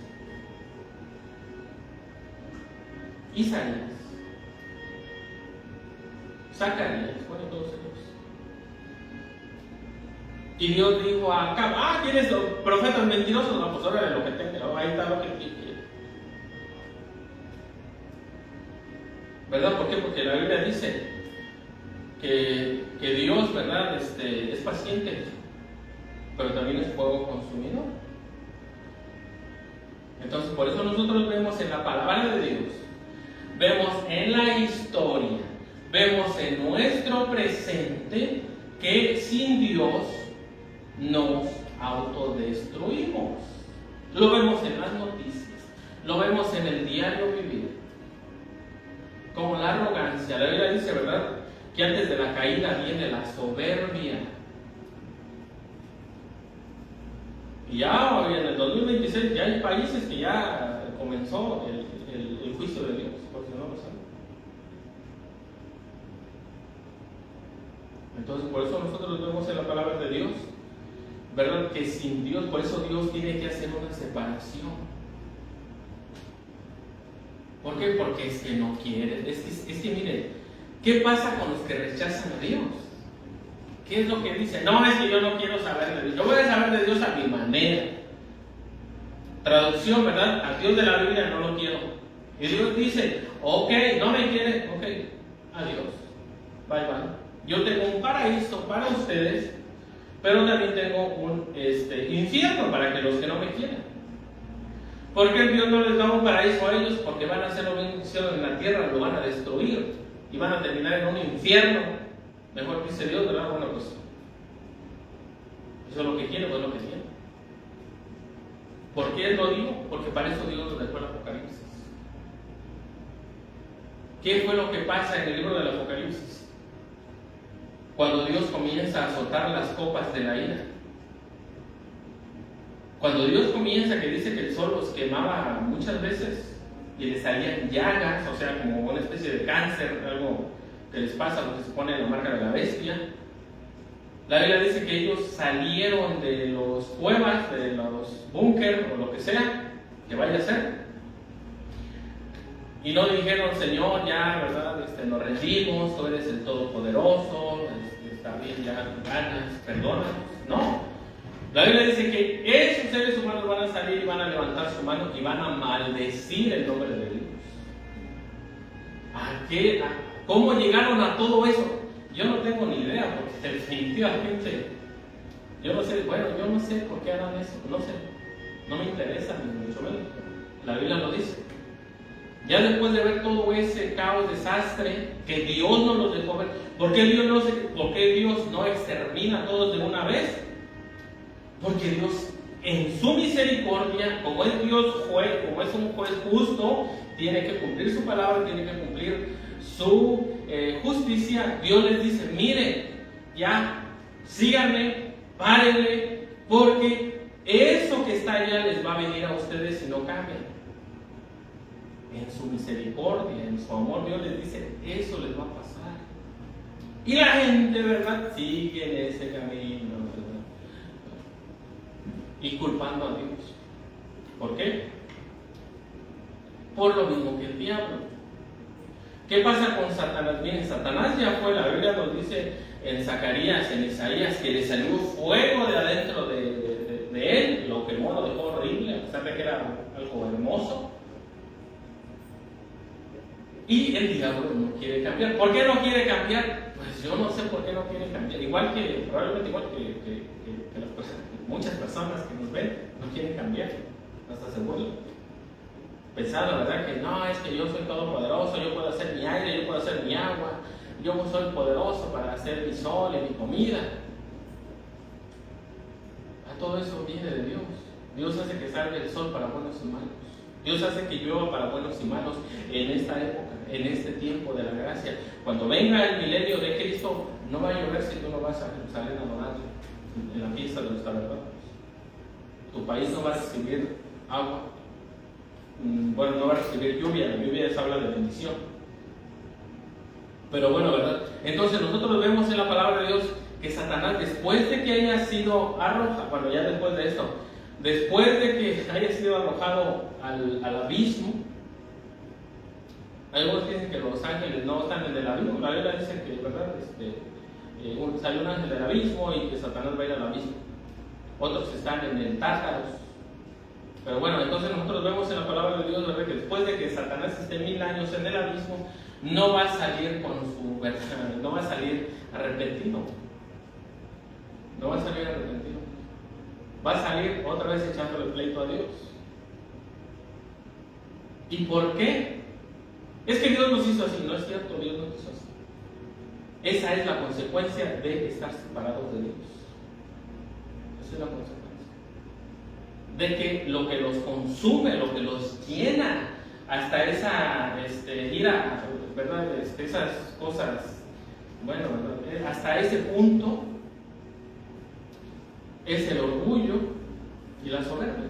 Isaías, Zacarías, bueno, todos ellos. Y Dios dijo a Acab, ¿tienes profetas mentirosos? No, pues órale lo que tenga, ahí está lo que quiere. ¿Verdad? ¿Por qué? Porque la Biblia dice que Dios, ¿verdad? Es paciente, pero también es fuego consumidor. Entonces, por eso nosotros vemos en la palabra de Dios, vemos en la historia, vemos en nuestro presente que sin Dios nos autodestruimos. Lo vemos en las noticias, lo vemos en el diario vivir, como la arrogancia. La Biblia dice, ¿verdad?, que antes de la caída viene la soberbia. Y ya hoy en el 2026 ya hay países que ya comenzó el juicio de Dios, por si no lo saben. Entonces, por eso nosotros vemos en la palabra de Dios, ¿verdad?, que sin Dios, por eso Dios tiene que hacer una separación. ¿Por qué? Porque es que no quiere. Es que mire, ¿qué pasa con los que rechazan a Dios? ¿Qué es lo que dicen? No, es que yo no quiero saber de Dios. Yo voy a saber de Dios a mi manera. Traducción, ¿verdad? Al Dios de la Biblia no lo quiero. Y Dios dice, ok, no me quiere, ok, adiós, bye bye. Yo tengo un paraíso para ustedes, pero también tengo un infierno para que los que no me quieran. ¿Por qué Dios no les da un paraíso a ellos? Porque van a hacer lo mismo que hicieron en la tierra, lo van a destruir y van a terminar en un infierno. Mejor dice Dios, ¿verdad? Bueno, pues eso es lo que quiere, pues es lo que tiene. ¿Por qué lo digo? Porque para eso Dios nos dejó el Apocalipsis. ¿Qué fue lo que pasa en el libro del Apocalipsis? Cuando Dios comienza a azotar las copas de la ira. Cuando Dios comienza, que dice que el sol los quemaba muchas veces y les salían llagas, o sea, como una especie de cáncer, algo que les pasa, lo que se pone en la marca de la bestia. La Biblia dice que ellos salieron de los cuevas, de los búnker o lo que sea, que vaya a ser. Y no dijeron, Señor, ya, ¿verdad? Nos rendimos, tú eres el Todopoderoso, está bien, ya ganas, perdónanos. No. La Biblia dice que esos seres humanos van a salir y van a levantar su mano y van a maldecir el nombre de Dios. ¿Cómo llegaron a todo eso? Yo no tengo ni idea, porque definitivamente, yo no sé por qué harán eso, no sé, no me interesa ni mucho menos. La Biblia lo dice. Ya después de ver todo ese caos, desastre, que Dios no los dejó ver, ¿por qué Dios no extermina a todos de una vez? Porque Dios, en su misericordia, como es Dios juez, como es un juez justo, tiene que cumplir su palabra, tiene que cumplir su justicia. Dios les dice, miren, ya, síganme, párenle, porque Eso que está allá les va a venir a ustedes si no cambian. En su misericordia, en su amor, Dios les dice, eso les va a pasar. Y la gente, ¿verdad?, sigue en ese camino, ¿verdad?, y culpando a Dios. ¿Por qué? Por lo mismo que el diablo. ¿Qué pasa con Satanás? Miren, Satanás ya fue, la Biblia nos dice en Zacarías, en Isaías, que le salió fuego de adentro de él, lo quemó, lo dejó horrible, a pesar de que era algo hermoso. Y el diablo no quiere cambiar. ¿Por qué no quiere cambiar? Pues yo no sé por qué no quiere cambiar. Probablemente igual que muchas personas que nos ven, no quieren cambiar, hasta se burlan. Pensando, ¿verdad?, que no, es que yo soy todopoderoso, yo puedo hacer mi aire, yo puedo hacer mi agua, yo soy poderoso para hacer mi sol y mi comida. Todo eso viene de Dios. Dios hace que salga el sol para buenos y malos. Dios hace que llueva para buenos y malos en esta época, en este tiempo de la gracia. Cuando venga el milenio de Cristo, no va a llover si tú no vas a Jerusalén a adorarle en la fiesta de los tabernáculos. Tu país no va a recibir agua. Bueno, no va a recibir lluvia. La lluvia habla de bendición. Pero bueno, ¿verdad? Entonces nosotros vemos en la palabra de Dios que Satanás, después de que haya sido arrojado, bueno, ya después de esto, después de que haya sido arrojado al abismo, algunos dicen que los ángeles no están en el abismo. La Biblia dice que, ¿verdad?, salió un ángel del abismo y que Satanás va a ir al abismo. Otros están en el Tártaros. Pero bueno, entonces nosotros vemos en la palabra de Dios, ¿verdad?, que después de que Satanás esté 1000 años en el abismo, no va a salir con su verdad, no va a salir arrepentido. No va a salir arrepentido. Va a salir otra vez echándole pleito a Dios. ¿Y por qué? Es que Dios nos hizo así. No es cierto, Dios nos hizo así. Esa es la consecuencia de estar separados de Dios. Esa es la consecuencia. De que lo que los consume, lo que los llena, hasta esa ira, ¿verdad?, esas cosas, bueno, ¿verdad?, hasta ese punto, es el orgullo y la soberbia.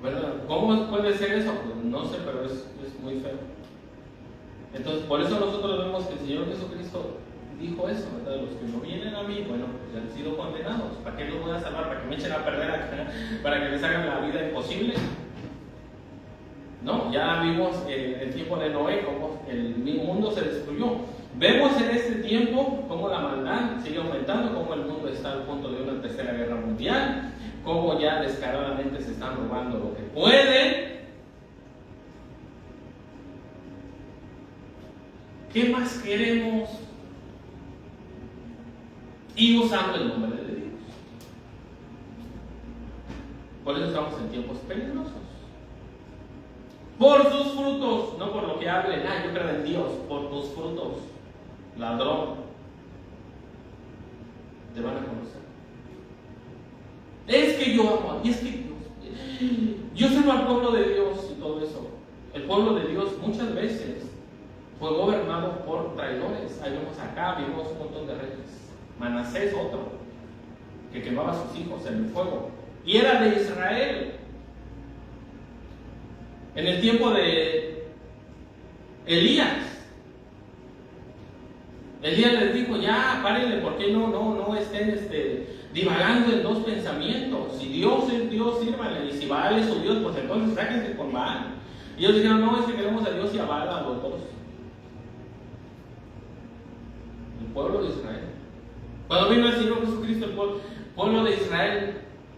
¿Verdad? ¿Cómo puede ser eso? Pues no sé, pero es muy feo. Entonces, por eso nosotros vemos que el Señor Jesucristo dijo eso, ¿verdad? Los que no vienen a mí, bueno, pues ya han sido condenados. ¿Para qué los voy a salvar? ¿Para que me echen a perder acá? ¿Para que les hagan la vida imposible? No, ya vimos el tiempo de Noé, cómo el mundo se destruyó. Vemos en este tiempo cómo la maldad sigue aumentando, cómo el mundo está al punto de una tercera guerra mundial, cómo ya descaradamente se están robando lo que pueden. ¿Qué más queremos? Y usando el nombre de Dios. Por eso estamos en tiempos peligrosos. Por sus frutos, no por lo que hablen. Yo creo en Dios. Por tus frutos, ladrón, te van a conocer. Es que yo amo, y es que yo sirvo al pueblo de Dios y todo eso. El pueblo de Dios muchas veces fue gobernado por traidores. Ahí vemos acá, vimos un montón de reyes. Manasés, otro, que quemaba a sus hijos en el fuego, y era de Israel. En el tiempo de Elías les dijo, ya, párenle, ¿por qué no estén divagando en dos pensamientos? Si Dios es Dios, sírvanle, y si Baal es su Dios, pues entonces sáquense con Baal. Y ellos dijeron, no, es que queremos a Dios y a Baal, a los dos. El pueblo de Israel. Cuando vino el Señor Jesucristo, el pueblo de Israel,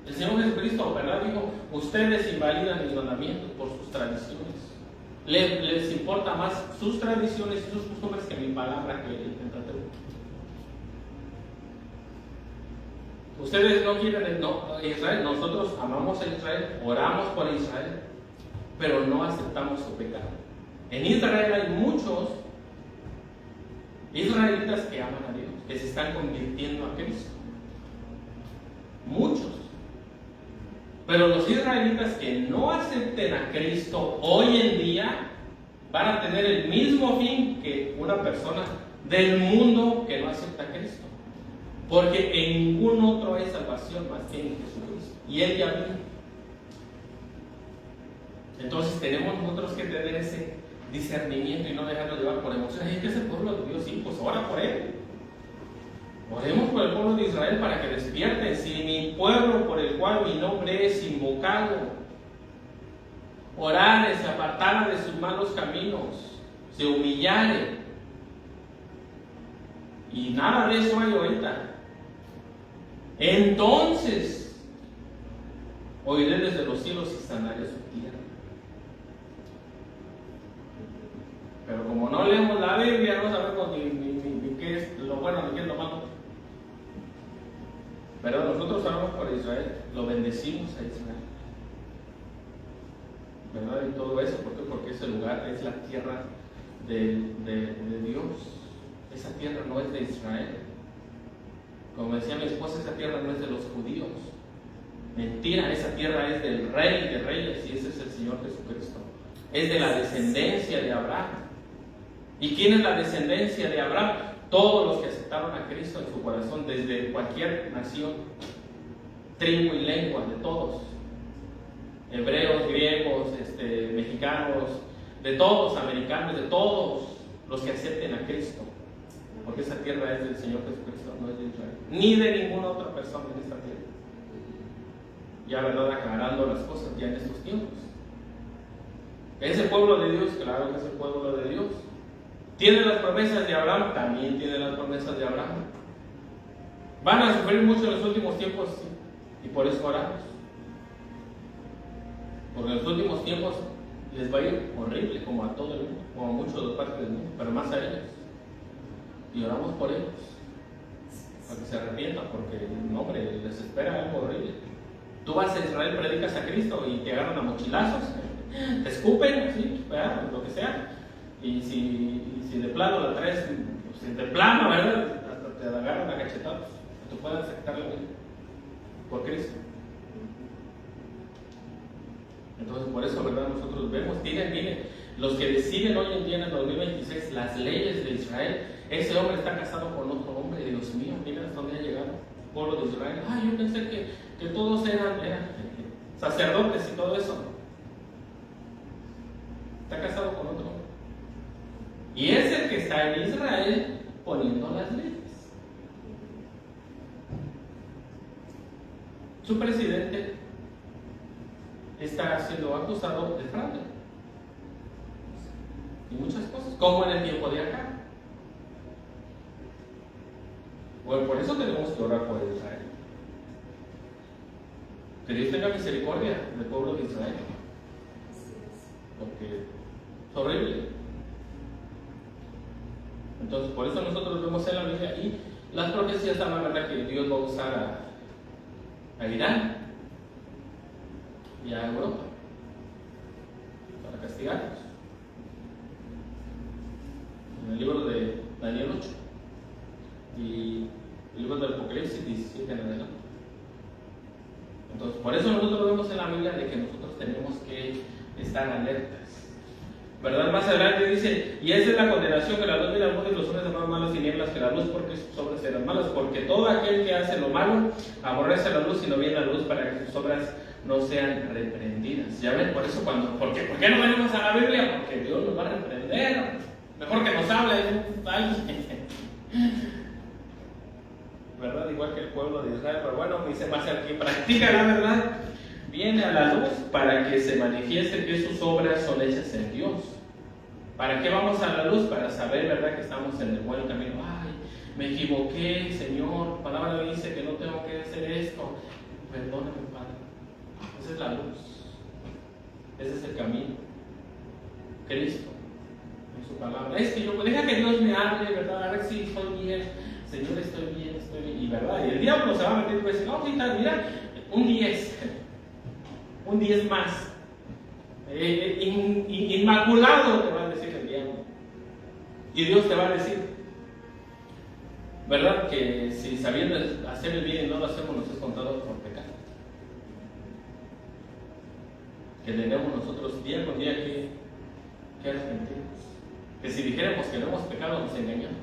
el Señor Jesucristo, ¿verdad?, dijo, ustedes invalidan mis mandamientos por sus tradiciones. Les importa más sus tradiciones y sus costumbres que mi palabra, que el Pentateuco. Ustedes no quieren Israel. Nosotros amamos a Israel, oramos por Israel, pero no aceptamos su pecado. En Israel hay muchos israelitas que aman a Dios, que se están convirtiendo a Cristo. Muchos. Pero los israelitas que no acepten a Cristo hoy en día van a tener el mismo fin que una persona del mundo que no acepta a Cristo. porque en ningún otro hay salvación más que en Jesucristo, y Él ya vino. Entonces tenemos nosotros que tener ese discernimiento y no dejarnos llevar por emociones. Es que ese pueblo de Dios, sí, pues ora por él. Oremos por el pueblo de Israel para que despierte. Si mi pueblo por el cual mi nombre es invocado orare, se apartara de sus malos caminos, se humillare. Y nada de eso hay ahorita. Entonces oiré desde los cielos y sanaré su tierra. Pero como no leemos la Biblia, no sabemos ni qué es lo bueno ni qué es lo malo. Pero nosotros oramos por Israel, lo bendecimos a Israel, ¿verdad? Y todo eso, ¿por qué? Porque ese lugar es la tierra de Dios. Esa tierra no es de Israel. Como decía mi esposa, esa tierra no es de los judíos. Mentira, esa tierra es del Rey de Reyes, y ese es el Señor Jesucristo. Es de la descendencia de Abraham. ¿Y quién es la descendencia de Abraham? Todos los que aceptaron a Cristo en su corazón, desde cualquier nación, tribu y lengua, de todos, hebreos, griegos, mexicanos, de todos, americanos, de todos los que acepten a Cristo, porque esa tierra es del Señor Jesucristo, no es de Israel, ni de ninguna otra persona en esta tierra. Ya, ¿verdad?, aclarando las cosas ya en estos tiempos. ¿Es el pueblo de Dios? Claro que es el pueblo de Dios. ¿Tiene las promesas de Abraham? También tiene las promesas de Abraham. ¿Van a sufrir mucho en los últimos tiempos? Sí. Y por eso oramos. Porque en los últimos tiempos les va a ir horrible, como a todo el mundo, como a muchos de parte del mundo, pero más a ellos. Y oramos por ellos, para que se arrepientan, porque, no, hombre, les espera algo horrible. Tú vas a Israel, predicas a Cristo y te agarran a mochilazos, te escupen, ¿sí? Lo que sea. Y si de plano la traes, pues de plano, ¿verdad? Hasta te agarran a cachetados. Tú puedes aceptar la vida por Cristo. Entonces, por eso, ¿verdad? Nosotros vemos, miren, los que deciden hoy en día en el 2026 las leyes de Israel. Ese hombre está casado con otro hombre. Dios mío, mira hasta dónde ha llegado el pueblo de Israel. Yo pensé que todos eran sacerdotes y todo eso. Está casado con otro hombre. Y es el que está en Israel poniendo las leyes. Su presidente está siendo acusado de fraude y muchas cosas, como en el tiempo de acá. Bueno, por eso tenemos que orar por Israel. Que Dios tenga misericordia del pueblo de Israel, porque es horrible. Entonces, por eso nosotros vemos en la Biblia y las profecías hablan, ¿verdad?, que Dios va a usar a Irán y a Europa para castigarlos. En el libro de Daniel 8 y el libro del Apocalipsis 17 en adelante. Entonces, por eso nosotros vemos en la Biblia de que nosotros tenemos que estar alertas, ¿verdad? Más adelante dice: y esa es la condenación, que la luz mira al mundo y los hombres amaban más las tinieblas que la luz, porque sus obras eran malas. Porque todo aquel que hace lo malo aborrece la luz y no viene a la luz, para que sus obras no sean reprendidas. Ya ven, por eso ¿por qué no venimos a la Biblia? Porque Dios nos va a reprender. Mejor que nos hable ¿verdad? Igual que el pueblo de Israel. Pero bueno, dice más: el que practica la verdad viene a la luz, para que se manifieste que sus obras son hechas en Dios. ¿Para qué vamos a la luz? Para saber, ¿verdad?, que estamos en el buen camino. Me equivoqué, Señor, tu palabra dice que no tengo que hacer esto. Perdóname, Padre. Esa es la luz. Ese es el camino. Cristo, en su palabra. Es que yo, deja que Dios me hable, ¿verdad? A ver si estoy bien. Señor, estoy bien. Y verdad, y el diablo se va a meter y va a decir: no, mira, un 10 más. Inmaculado, te va a decir el diablo. Y Dios te va a decir, ¿verdad?, que si sabiendo hacer el bien y no lo hacemos, nos es contado por pecado. Que tenemos nosotros día con día que arrepentirnos. Que si dijéramos que no hemos pecado, nos engañamos.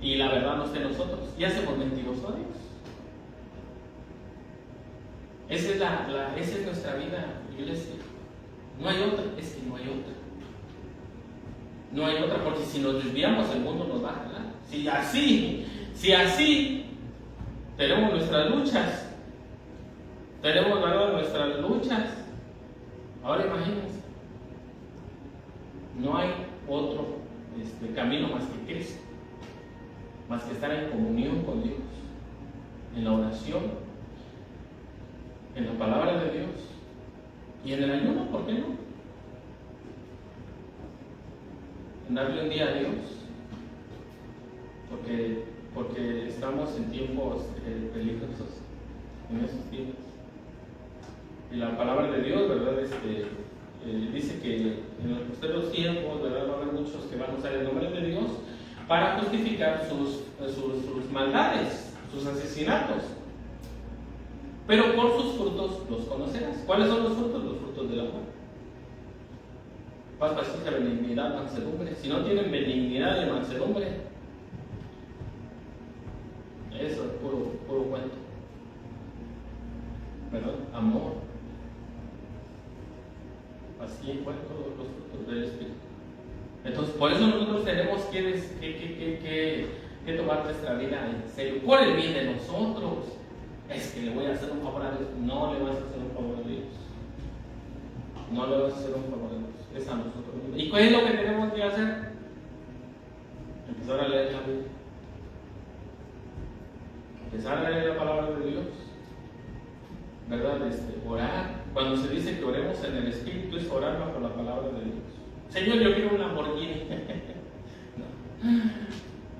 y la verdad no esté en nosotros, y hacemos mentiroso a Dios. Esa es nuestra vida, iglesia. No hay otra, es que no hay otra. No hay otra, porque si nos desviamos el mundo nos va a jalar. Si así tenemos nuestras luchas, nuestras luchas. Ahora imagínense, no hay otro camino más que Cristo, más que estar en comunión con Dios, en la oración, en la palabra de Dios y en el ayuno, ¿por qué no? En darle un día a Dios, porque estamos en tiempos peligrosos, en esos tiempos. Y la palabra de Dios, ¿verdad? Dice que en los posteriores tiempos, ¿verdad? Va a haber muchos que van a usar el nombre de Dios para justificar sus maldades, sus asesinatos. Pero por sus frutos los conocerás. ¿Cuáles son los frutos? Los frutos del amor. Paz, paciencia, benignidad, mansedumbre. Si no tienen benignidad y mansedumbre, eso es puro cuento, ¿verdad? Amor, así encuentro los frutos del Espíritu. Entonces, por eso nosotros tenemos que tomar nuestra vida en serio, por el bien de nosotros. Es que le voy a hacer un favor a Dios. No le vas a hacer un favor a Dios. No le vas a hacer un favor a Dios. Es a nosotros mismos. ¿Y qué es lo que tenemos que hacer? Empezar a leer la Biblia. Empezar a leer la palabra de Dios, ¿verdad? Orar. Cuando se dice que oremos en el Espíritu, es orar bajo la palabra de Dios. Señor, yo quiero un Lamborghini.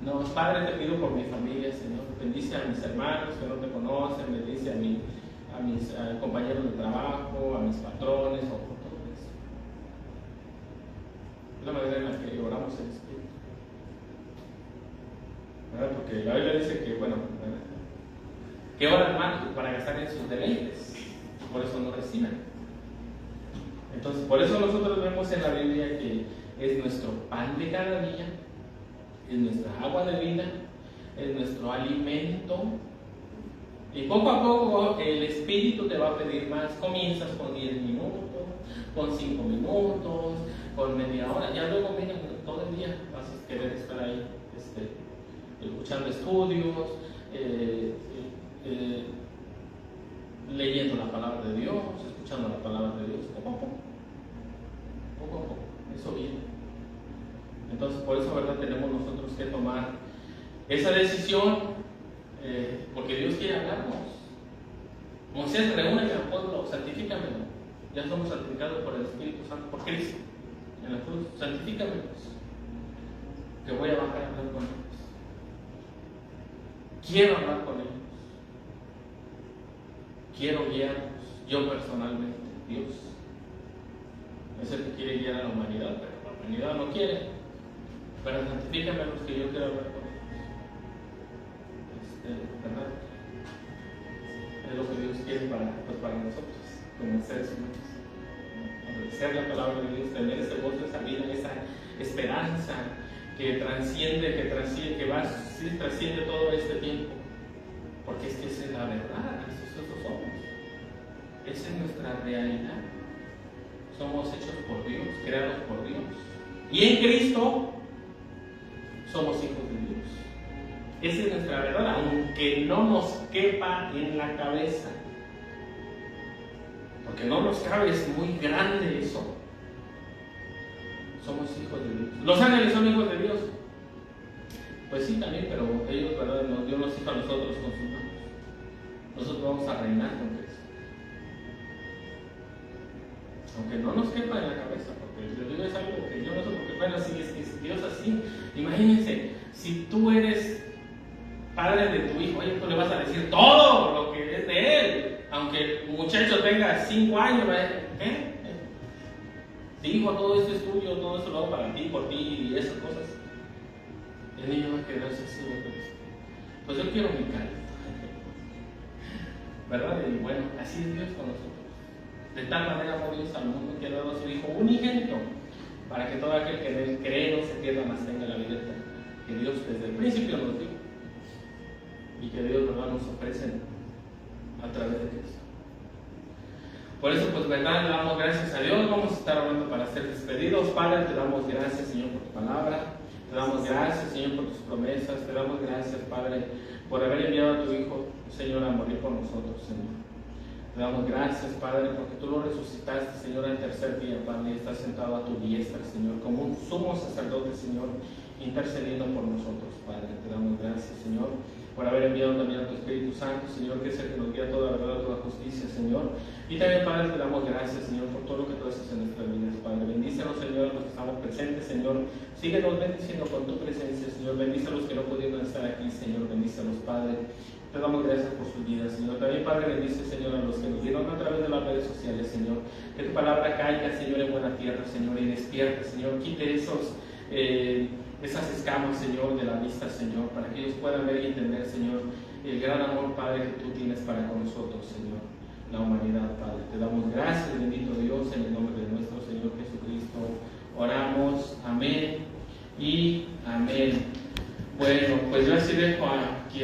No, Padre, te pido por mi familia, Señor. Bendice a mis hermanos que no te conocen, bendice a mis compañeros de trabajo, a mis patrones, o por todo eso. Es la manera en la que oramos en el Espíritu, ¿verdad? Porque la Biblia dice que, bueno, que oran mal para gastar en sus deleites, por eso no reciben. Entonces, por eso nosotros vemos en la Biblia que es nuestro pan de cada día, es nuestra agua de vida, es nuestro alimento. Y poco a poco el Espíritu te va a pedir más. Comienzas con 10 minutos, con 5 minutos, con media hora. Ya luego, mira, todo el día vas a querer estar ahí escuchando estudios, leyendo la palabra de Dios, escuchando la palabra de Dios. Poco a poco, eso viene. Entonces, por eso, ¿verdad? Tenemos nosotros que tomar esa decisión, porque Dios quiere hablarnos. Moisés, reúne al pueblo, santifícamelo. Ya somos santificados por el Espíritu Santo, por Cristo, en la cruz. Santifícamelos, que voy a bajar a hablar con ellos. Quiero hablar con ellos. Quiero guiarlos, yo personalmente, Dios. Es el que quiere guiar a la humanidad, pero la humanidad no quiere. Pero santifícame a los que yo quiero hablar con ellos. ¿Verdad? Es lo que Dios quiere para nosotros, como seres humanos. Obedecer la palabra de Dios, tener ese gozo, esa vida, esa esperanza que trasciende todo este tiempo. Porque es que esa es la verdad, eso somos. Esa es nuestra realidad. Somos hechos por Dios, creados por Dios. Y en Cristo somos hijos de Dios. Esa es nuestra verdad, aunque no nos quepa en la cabeza. Porque no nos cabe, es muy grande eso. Somos hijos de Dios. ¿Los ángeles son hijos de Dios? Pues sí, también, pero ellos, ¿verdad? Dios nos hizo a nosotros con sus manos. Nosotros vamos a reinar con Cristo. Aunque no nos quepa en la cabeza, porque Dios es algo que yo no sé por qué, bueno, si es Dios así. Imagínense, si tú eres padre de tu hijo, oye, tú le vas a decir todo lo que es de él, aunque el muchacho tenga 5 años, ¿qué? Sí, hijo, todo esto es tuyo, todo esto lo hago para ti, por ti y esas cosas. El niño va a quedarse así, pues yo quiero mi calma, ¿verdad? Y bueno, así es Dios con nosotros. De tal manera amó Dios al mundo que ha dado a su Hijo unigénito, para que todo aquel que en él cree no se pierda, mas tenga la vida eterna. que Dios desde el principio nos dio y que Dios, ¿verdad?, nos ofrece a través de Cristo. Por eso, pues, ¿verdad?, le damos gracias a Dios. Vamos a estar orando para ser despedidos. Padre, te damos gracias, Señor, por tu palabra. Te damos gracias, Señor, por tus promesas. Te damos gracias, Padre, por haber enviado a tu Hijo, Señor, a morir por nosotros, Señor. Te damos gracias, Padre, porque tú lo resucitaste, Señor, al tercer día, Padre, y estás sentado a tu diestra, Señor, como un sumo sacerdote, Señor, intercediendo por nosotros, Padre. Te damos gracias, Señor, por haber enviado también a tu Espíritu Santo, Señor, que es el que nos guía a toda la verdad, a toda justicia, Señor. Y también, Padre, te damos gracias, Señor, por todo lo que tú haces en nuestras vidas, Padre. Bendícenos, Señor, a los que estamos presentes, Señor. Síguenos bendiciendo con tu presencia, Señor. Bendice a los que no pudieron estar aquí, Señor. Bendícelos, Padre. Te damos gracias por sus vidas, Señor. También, Padre, bendice, Señor, a los que nos vieron a través de las redes sociales, Señor. Que tu palabra caiga, Señor, en buena tierra, Señor, y despierte, Señor. Quite esas escamas, Señor, de la vista, Señor, para que ellos puedan ver y entender, Señor, el gran amor, Padre, que tú tienes para con nosotros, Señor, la humanidad, Padre. Te damos gracias, bendito Dios, en el nombre de nuestro Señor Jesucristo. Oramos, amén y amén. Bueno, pues yo así dejo aquí.